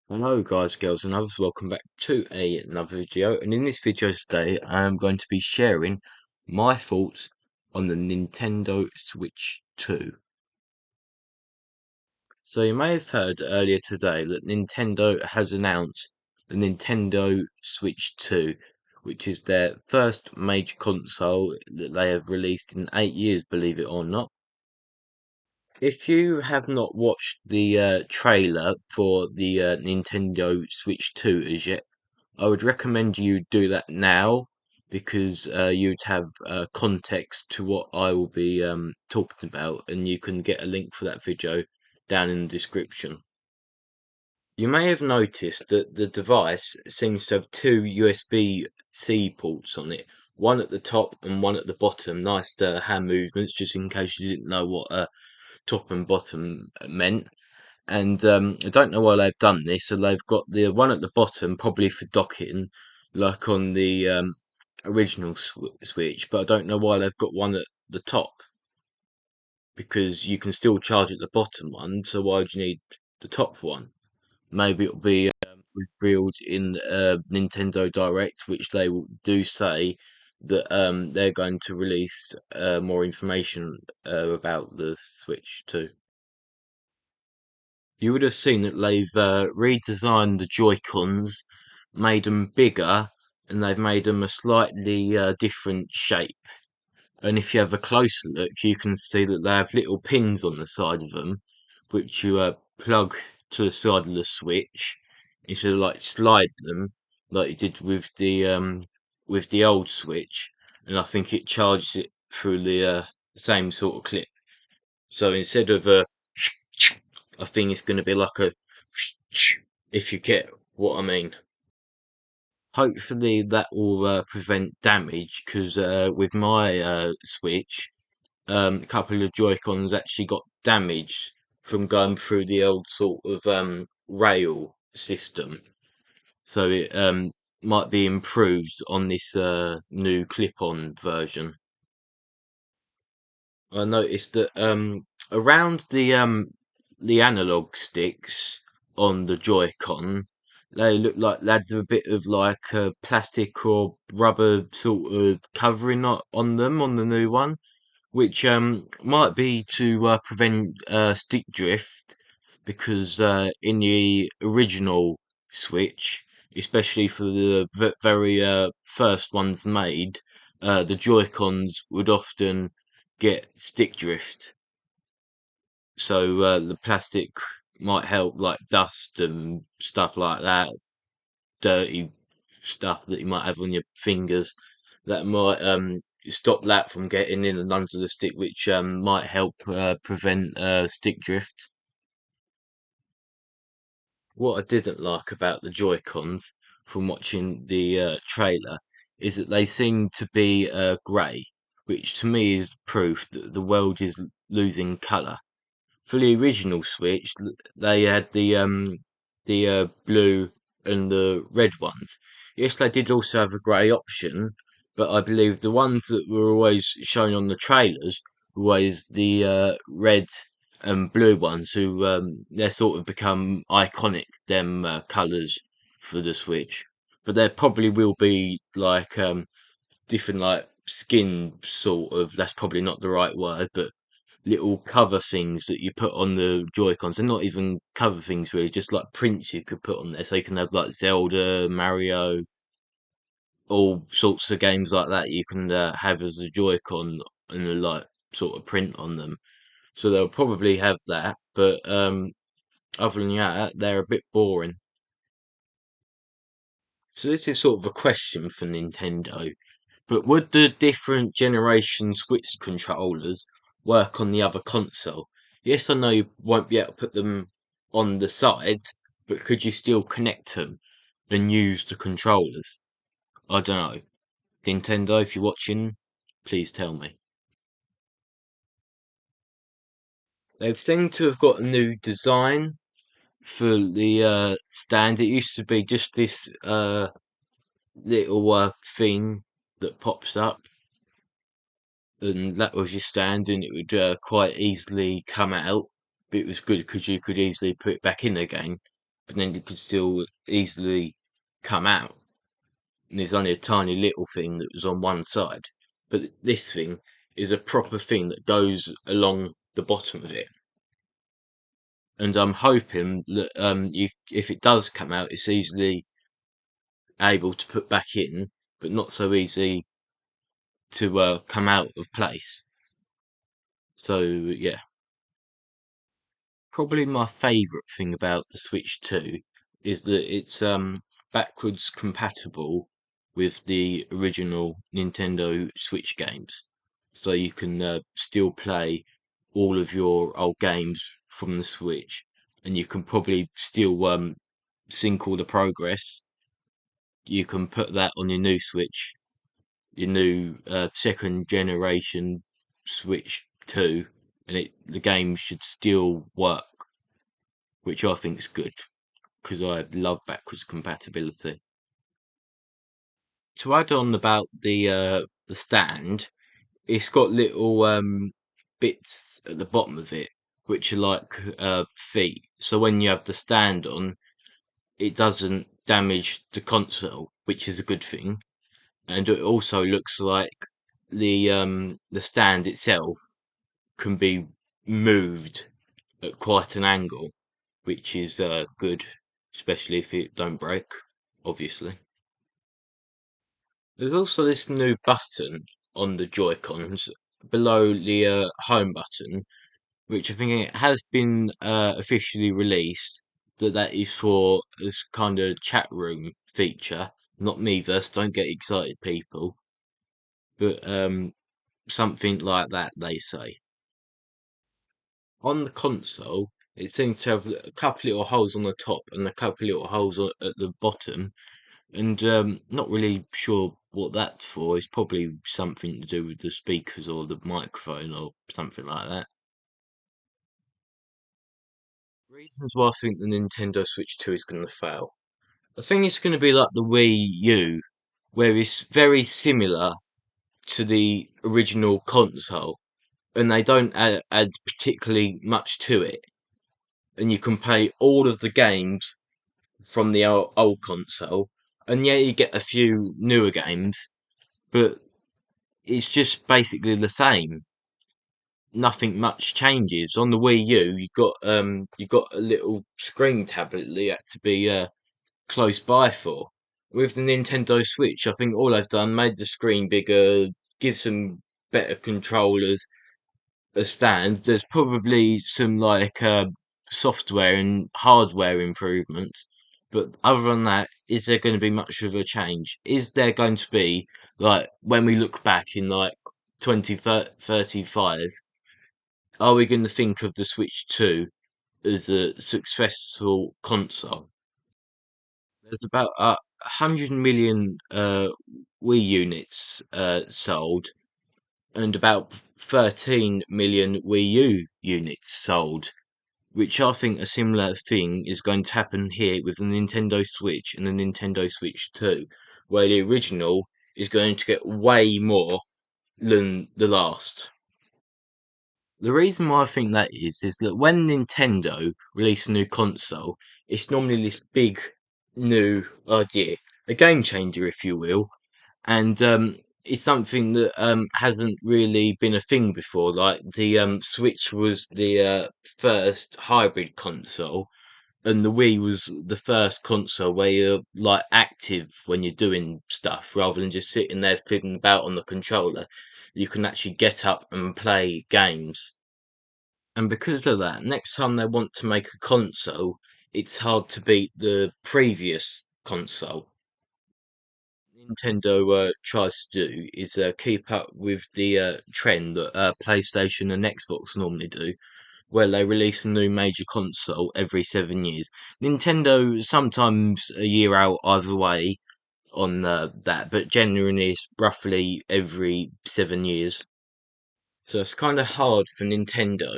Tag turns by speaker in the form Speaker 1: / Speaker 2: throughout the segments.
Speaker 1: Hello guys, girls and others, welcome back to another video, and in this video today I am going to be sharing my thoughts on the Nintendo Switch 2. So you may have heard earlier today that Nintendo has announced the Nintendo Switch 2, which is their first major console that they have released in 8 years, believe it or not. If you have not watched the trailer for the Nintendo Switch 2 as yet, I would recommend you do that now because you'd have context to what I will be talking about, and you can get a link for that video down in the description. You may have noticed that the device seems to have two USB-C ports on it, one at the top and one at the bottom. Nice hand movements, just in case you didn't know what top and bottom meant. And I don't know why they've done this. So they've got the one at the bottom probably for docking, like on the original Switch, but I don't know why they've got one at the top because you can still charge at the bottom one. So why would you need the top one? Maybe it'll be revealed in Nintendo Direct, which they do say that they're going to release more information about the Switch too. You would have seen that they've redesigned the Joy-Cons, made them bigger, and they've made them a slightly different shape. And if you have a closer look, you can see that they have little pins on the side of them, which you plug to the side of the Switch instead of like slide them like you did with the old Switch. And I think it charges it through the same sort of clip. So instead of I think it's going to be like a if you get what I mean. Hopefully that will prevent damage because with my Switch, a couple of Joy-Cons actually got damaged from going through the old sort of rail system. So it might be improved on this new clip-on version. I noticed that around the analog sticks on the Joy-Con, they look like they had a bit of like plastic or rubber sort of covering on them on the new one, which might be to prevent stick drift because in the original Switch, especially for the very first ones made, the Joy-Cons would often get stick drift. So the plastic might help like dust and stuff like that, dirty stuff that you might have on your fingers that might stop that from getting in and under the stick, which might help prevent stick drift. What I didn't like about the Joy-Cons from watching the trailer is that they seem to be grey, which to me is proof that the world is losing colour. For the original Switch, they had the blue and the red ones. Yes, they did also have a grey option, but I believe the ones that were always shown on the trailers were always the red and blue ones, who they're sort of become iconic them colours for the Switch. But there probably will be like different like skin sort of. That's probably not the right word, but little cover things that you put on the Joy-Cons. They're not even cover things really, just like prints you could put on there. So you can have like Zelda, Mario, all sorts of games like that you can have as a Joy-Con and a like sort of print on them. So they'll probably have that, but other than that, they're a bit boring. So this is sort of a question for Nintendo. But would the different generation Switch controllers work on the other console? Yes, I know you won't be able to put them on the sides, but could you still connect them and use the controllers? I don't know. Nintendo, if you're watching, please tell me. They've seemed to have got a new design for the stand. It used to be just this little thing that pops up, and that was your stand, and it would quite easily come out. But it was good because you could easily put it back in again. but then it could still easily come out. And there's only a tiny little thing that was on one side. But this thing is a proper thing that goes along the bottom of it. And I'm hoping that if it does come out, it's easily able to put back in, but not so easy to come out of place. So yeah, probably my favourite thing about the Switch 2 is that it's backwards compatible with the original Nintendo Switch games. So you can still play all of your old games from the Switch, and you can probably still sync all the progress. You can put that on your new Switch, your new second generation Switch 2, and the game should still work, which I think is good because I love backwards compatibility. To add on about the stand, it's got little bits at the bottom of it which are like feet. So when you have the stand on, it doesn't damage the console, which is a good thing. And it also looks like the stand itself can be moved at quite an angle, which is good, especially if it don't break, obviously. There's also this new button on the Joy-Cons below the home button, which I think it has been officially released, that is for this kind of chat room feature. Not Miiverse, don't get excited, people, but something like that, they say. On the console, it seems to have a couple little holes on the top and a couple little holes at the bottom, and not really sure what that's for. It's probably something to do with the speakers or the microphone or something like that. Reasons why I think the Nintendo Switch 2 is going to fail. I think it's going to be like the Wii U, where it's very similar to the original console, and they don't add particularly much to it. And you can play all of the games from the old console, and yeah, you get a few newer games, but it's just basically the same. Nothing much changes. On the Wii U, you got a little screen tablet that you had to be close by for. With the Nintendo Switch, I think all I've done made the screen bigger, give some better controllers a stand. There's probably some like software and hardware improvements, but other than that, is there going to be much of a change? Is there going to be like when we look back in like 2035, are we going to think of the Switch 2 as a successful console? There's about 100 million Wii units sold and about 13 million Wii U units sold, which I think a similar thing is going to happen here with the Nintendo Switch and the Nintendo Switch 2, where the original is going to get way more than the last. The reason why I think that is that when Nintendo release a new console, it's normally this big new idea, a game changer, if you will, and it's something that hasn't really been a thing before. Like the Switch was the first hybrid console, and the Wii was the first console where you're like active when you're doing stuff rather than just sitting there fiddling about on the controller. You can actually get up and play games. And because of that, next time they want to make a console, it's hard to beat the previous console. Nintendo tries to do is keep up with the trend that PlayStation and Xbox normally do, where they release a new major console every 7 years. Nintendo sometimes a year out either way on that, but generally it's roughly every 7 years. So it's kind of hard for Nintendo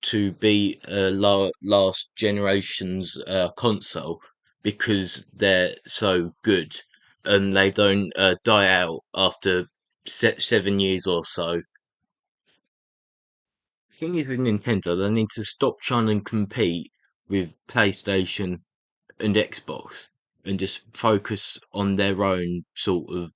Speaker 1: to be a last generation's console because they're so good and they don't die out after 7 years or so. The thing is with Nintendo, they need to stop trying to compete with PlayStation and Xbox and just focus on their own sort of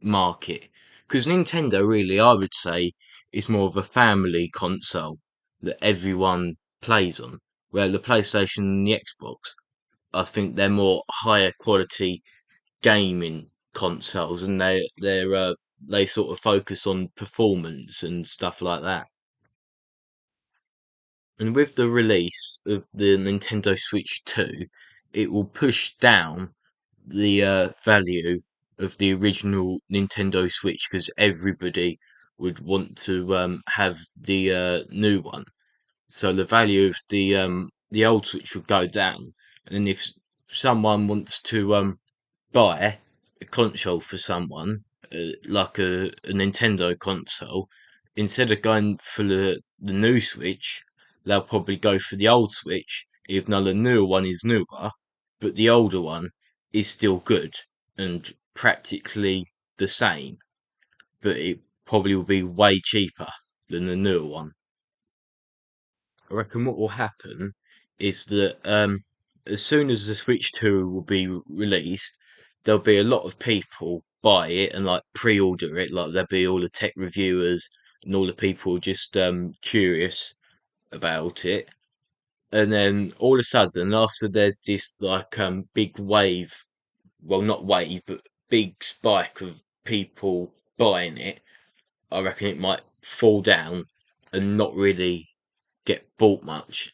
Speaker 1: market. Because Nintendo, really, I would say, is more of a family console that everyone plays on. Where the PlayStation and the Xbox, I think they're more higher quality gaming consoles, and they sort of focus on performance and stuff like that. And with the release of the Nintendo Switch 2, it will push down the value of the original Nintendo Switch because everybody would want to have the new one. So the value of the old Switch would go down. And then if someone wants to buy a console for someone, like a Nintendo console, instead of going for the new Switch, they'll probably go for the old Switch, even though the newer one is newer, but the older one is still good and practically the same, but it probably will be way cheaper than the newer one. I reckon what will happen is that as soon as the Switch 2 will be released, there'll be a lot of people buy it and like pre-order it. Like there'll be all the tech reviewers and all the people just curious about it. And then all of a sudden, after there's this like big wave, well not wave, but big spike of people buying it, I reckon it might fall down and not really get bought much,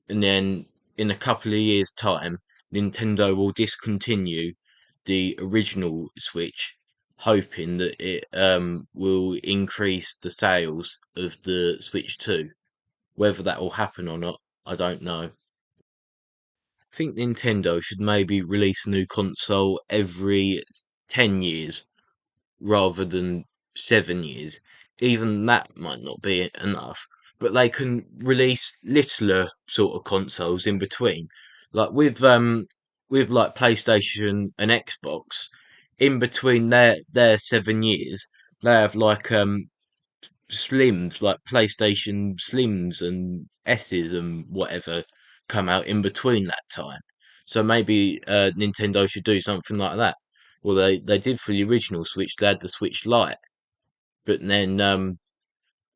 Speaker 1: and then in a couple of years' time, Nintendo will discontinue the original Switch, hoping that it will increase the sales of the Switch 2. Whether that will happen or not, I don't know. I think Nintendo should maybe release a new console every 10 years rather than 7 years. Even that might not be enough, but they can release littler sort of consoles in between. Like with like PlayStation and Xbox, in between their 7 years, they have like Slims, like PlayStation Slims and S's and whatever come out in between that time. So maybe Nintendo should do something like that. Well, they did for the original Switch. They had the Switch Lite, but then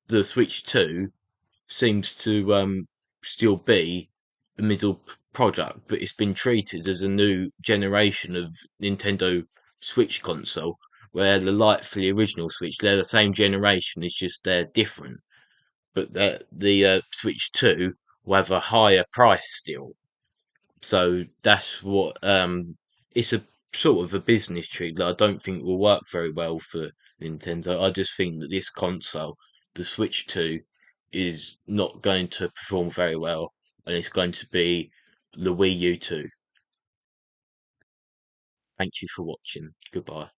Speaker 1: the Switch 2 seems to still be a product, but it's been treated as a new generation of Nintendo Switch console, where the Lite for the original Switch, they're the same generation, it's just they're different. But the Switch 2 will have a higher price still. So that's what it's a sort of a business trick that I don't think will work very well for Nintendo. I just think that this console, the Switch 2, is not going to perform very well, and it's going to be the Wii U 2. Thank you for watching. Goodbye.